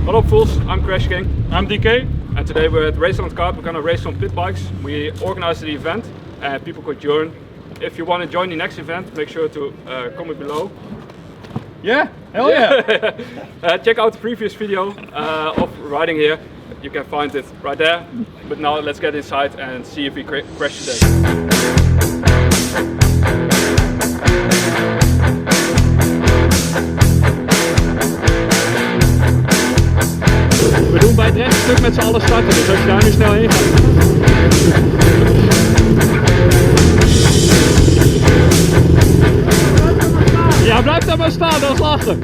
Hello fools, I'm Crash King. I'm DK. And today we're at Raceland Cup. We're gonna race on pit bikes. We organized the event and people could join. If you want to join the next event, make sure to comment below. Yeah, hell yeah. Check out the previous video of riding here. You can find it right there. But now let's get inside and see if we crash today. We doen bij het rechtstuk met z'n allen starten, dus als je daar nu snel heen gaat. Ja, blijf daar maar staan, dat is lastig.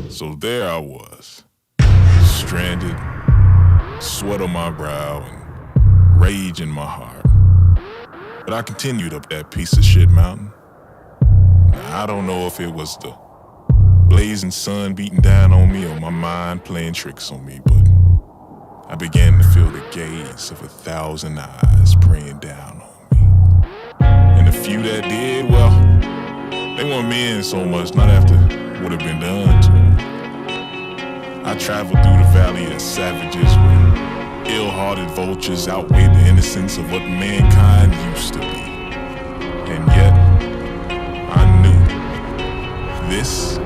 So there I was, stranded, sweat on my brow and rage in my heart. But I continued up that piece of shit mountain. Now, I don't know if it was the blazing sun beating down on me or my mind playing tricks on me, but I began to feel the gaze of 1,000 eyes praying down on me. And the few that did, well, they weren't mean so much, not after what had been done to them. I traveled through the valley of savages where ill-hearted vultures outweighed the innocence of what mankind used to be. And yet, I knew this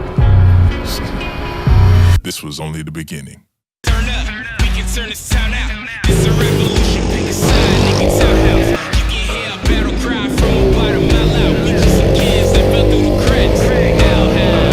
was only the beginning. Turn up, we can turn this town out. It's a revolution, pick a side, nigga, townhouse. You can hear a battle cry from about a mile out. We just some kids that fell through the cracks. Hell, hell.